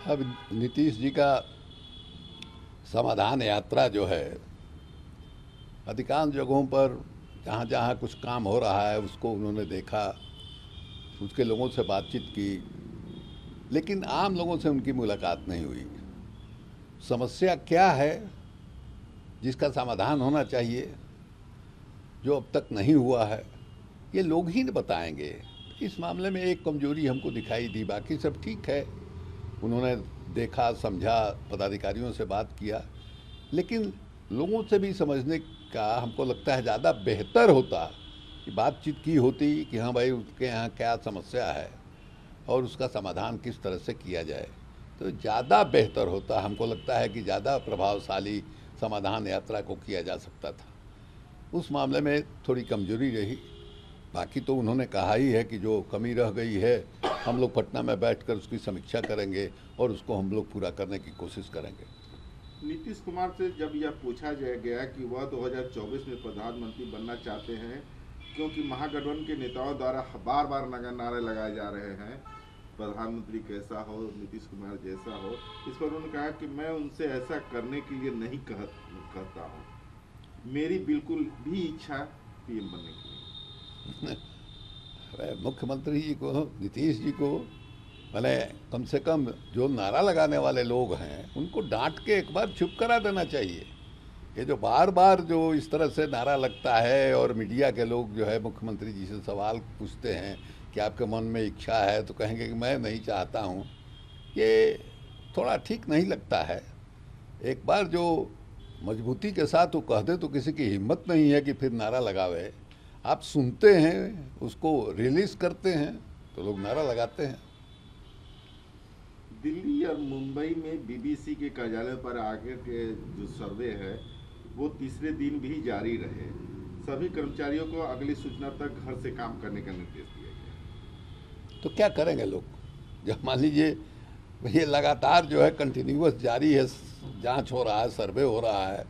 अब नीतीश जी का समाधान यात्रा जो है, अधिकांश जगहों पर जहाँ जहाँ कुछ काम हो रहा है उसको उन्होंने देखा, उसके लोगों से बातचीत की, लेकिन आम लोगों से उनकी मुलाकात नहीं हुई। समस्या क्या है जिसका समाधान होना चाहिए, जो अब तक नहीं हुआ है, ये लोग ही न बताएंगे। इस मामले में एक कमजोरी हमको दिखाई दी, बाकी सब ठीक है। उन्होंने देखा, समझा, पदाधिकारियों से बात किया, लेकिन लोगों से भी समझने का हमको लगता है ज़्यादा बेहतर होता कि बातचीत की होती कि हाँ भाई उसके यहाँ क्या समस्या है और उसका समाधान किस तरह से किया जाए, तो ज़्यादा बेहतर होता। हमको लगता है कि ज़्यादा प्रभावशाली समाधान यात्रा को किया जा सकता था। उस मामले में थोड़ी कमजोरी रही। बाकी तो उन्होंने कहा ही है कि जो कमी रह गई है हम लोग पटना में बैठकर उसकी समीक्षा करेंगे और उसको हम लोग पूरा करने की कोशिश करेंगे। नीतीश कुमार से जब यह पूछा गया कि वह 2024 में प्रधानमंत्री बनना चाहते हैं, क्योंकि महागठबंधन के नेताओं द्वारा बार बार नारे लगाए जा रहे हैं प्रधानमंत्री कैसा हो, नीतीश कुमार जैसा हो, इस पर उन्होंने कहा कि मैं उनसे ऐसा करने के लिए नहीं कहता हूँ, मेरी बिल्कुल भी इच्छा पीएम बनने की मुख्यमंत्री जी को, नीतीश जी को, मैंने कम से कम जो नारा लगाने वाले लोग हैं उनको डांट के एक बार चुप करा देना चाहिए। ये जो बार बार जो इस तरह से नारा लगता है और मीडिया के लोग जो है मुख्यमंत्री जी से सवाल पूछते हैं कि आपके मन में इच्छा है, तो कहेंगे कि मैं नहीं चाहता हूँ, ये थोड़ा ठीक नहीं लगता है। एक बार जो मजबूती के साथ वो कह दे तो किसी की हिम्मत नहीं है कि फिर नारा लगावे। आप सुनते हैं, उसको रिलीज करते हैं, तो लोग नारा लगाते हैं। दिल्ली और मुंबई में बीबीसी के कार्यालय पर आगे के जो सर्वे है वो तीसरे दिन भी जारी रहे। सभी कर्मचारियों को अगली सूचना तक घर से काम करने का निर्देश दिया गया। तो क्या करेंगे लोग? जब मान लीजिए ये लगातार जो है कंटिन्यूअस जारी है, जांच हो रहा है, सर्वे हो रहा है,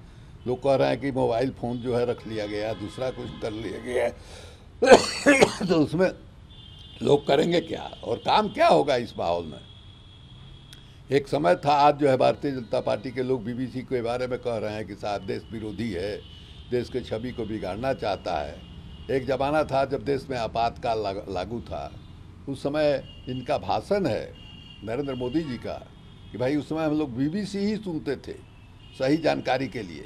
लोग कह रहे हैं कि मोबाइल फ़ोन जो है रख लिया गया, दूसरा कुछ कर लिया गया है तो उसमें लोग करेंगे क्या और काम क्या होगा इस माहौल में? एक समय था, आज जो है भारतीय जनता पार्टी के लोग बीबीसी के बारे में कह रहे हैं कि साहब देश विरोधी है, देश के छवि को बिगाड़ना चाहता है। एक ज़माना था जब देश में आपातकाल लागू था, उस समय इनका भाषण है नरेंद्र मोदी जी का कि भाई उस समय हम लोग बीबीसी ही सुनते थे सही जानकारी के लिए।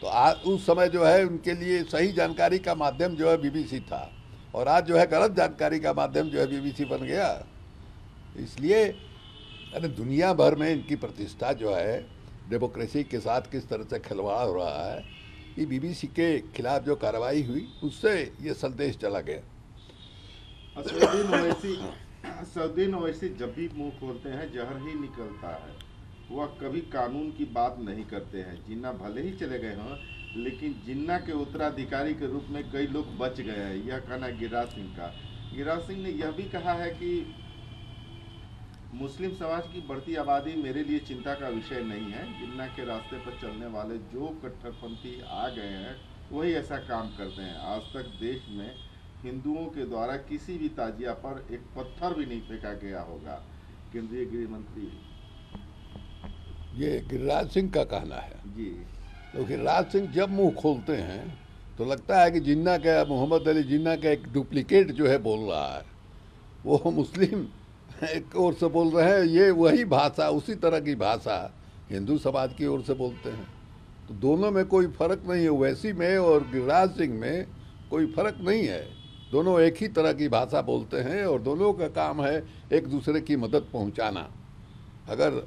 तो आज उस समय जो है उनके लिए सही जानकारी का माध्यम जो है बीबीसी था, और आज जो है गलत जानकारी का माध्यम जो है बीबीसी बन गया। इसलिए अरे दुनिया भर में इनकी प्रतिष्ठा जो है, डेमोक्रेसी के साथ किस तरह से खिलवाड़ हो रहा है, ये बीबीसी के खिलाफ जो कार्रवाई हुई उससे ये संदेश चला गया। सउद्दीन ओवैसी जब भी मुंह खोलते हैं जहर ही निकलता है। वह कभी कानून की बात नहीं करते हैं। जिन्ना भले ही चले गए हों, लेकिन जिन्ना के उत्तराधिकारी के रूप में कई लोग बच गए हैं, यह कहना गिरिराज सिंह का। गिरिराज सिंह ने यह भी कहा है कि मुस्लिम समाज की बढ़ती आबादी मेरे लिए चिंता का विषय नहीं है। जिन्ना के रास्ते पर चलने वाले जो कट्टरपंथी आ गए हैं वही ऐसा काम करते हैं। आज तक देश में हिंदुओं के द्वारा किसी भी ताजिया पर एक पत्थर भी नहीं फेंका गया होगा। केंद्रीय गृह मंत्री ये गिरिराज सिंह का कहना है जी। तो गिरिराज सिंह जब मुंह खोलते हैं तो लगता है कि जिन्ना का, मोहम्मद अली जिन्ना का एक डुप्लीकेट जो है बोल रहा है। वो मुस्लिम एक ओर से बोल रहे हैं, ये वही भाषा, उसी तरह की भाषा हिंदू समाज की ओर से बोलते हैं। तो दोनों में कोई फर्क नहीं है, ओवैसी में और गिरिराज सिंह में कोई फर्क नहीं है। दोनों एक ही तरह की भाषा बोलते हैं और दोनों का काम है एक दूसरे की मदद पहुंचाना। अगर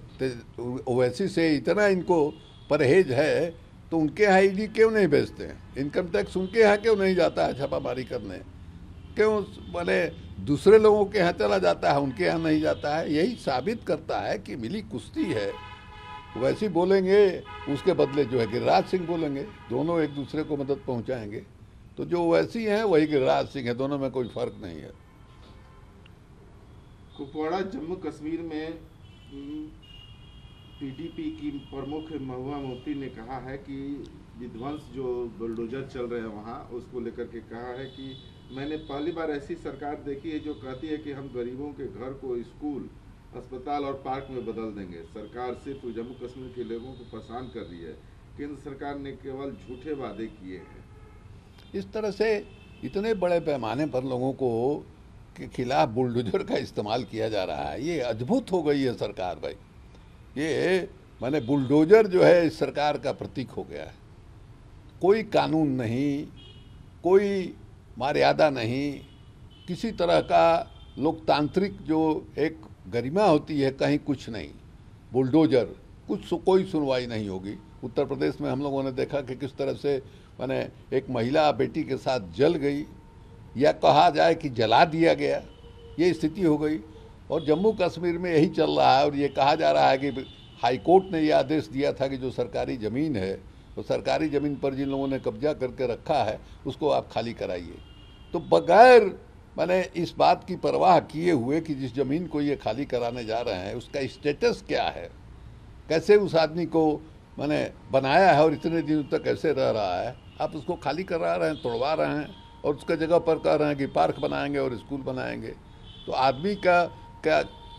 ओवैसी से इतना इनको परहेज है तो उनके यहाँ ईडी क्यों नहीं भेजते हैं? इनकम टैक्स उनके यहाँ क्यों नहीं जाता है छापामारी करने? क्यों माने दूसरे लोगों के यहाँ चला जाता है, उनके यहाँ नहीं जाता है? यही साबित करता है कि मिली कुश्ती है। वैसे बोलेंगे, उसके बदले जो है गिरिराज सिंह बोलेंगे, दोनों एक दूसरे को मदद पहुंचाएंगे। तो जो वैसी हैं वही गिरिराज सिंह है, दोनों में कोई फर्क नहीं है। कुपवाड़ा जम्मू कश्मीर में पीडीपी की प्रमुख महुआ मुफ्ती ने कहा है कि विध्वंस जो बुलडोजर चल रहे हैं वहाँ, उसको लेकर के कहा है कि मैंने पहली बार ऐसी सरकार देखी है जो कहती है कि हम गरीबों के घर को स्कूल अस्पताल और पार्क में बदल देंगे। सरकार सिर्फ जम्मू कश्मीर के लोगों को परेशान कर रही है। केंद्र सरकार ने केवल झूठे वादे किए हैं। इस तरह से इतने बड़े पैमाने पर लोगों को के खिलाफ बुलडोजर का इस्तेमाल किया जा रहा है, ये अद्भुत हो गई है सरकार भाई। ये माने बुलडोजर जो है इस सरकार का प्रतीक हो गया है। कोई कानून नहीं, कोई मर्यादा नहीं, किसी तरह का लोकतांत्रिक जो एक गरिमा होती है कहीं कुछ नहीं। बुलडोजर कोई सुनवाई नहीं होगी। उत्तर प्रदेश में हम लोगों ने देखा कि किस तरह से माने एक महिला बेटी के साथ जल गई, या कहा जाए कि जला दिया गया, ये स्थिति हो गई। और जम्मू कश्मीर में यही चल रहा है। और ये कहा जा रहा है कि हाई कोर्ट ने ये आदेश दिया था कि जो सरकारी ज़मीन है, तो सरकारी ज़मीन पर जिन लोगों ने कब्जा करके रखा है उसको आप खाली कराइए। तो बगैर माने इस बात की परवाह किए हुए कि जिस ज़मीन को ये खाली कराने जा रहे हैं उसका स्टेटस क्या है, कैसे उस आदमी को माने बनाया है और इतने दिनों तक कैसे रह रहा है, आप उसको खाली करा रहे हैं, तोड़वा रहे हैं और उसका जगह पर कह रहे हैं कि पार्क बनाएंगे और स्कूल बनाएंगे। तो आदमी का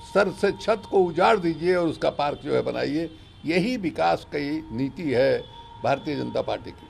सर से छत को उजाड़ दीजिए और उसका पार्क जो है बनाइए। यही विकास की नीति है भारतीय जनता पार्टी की।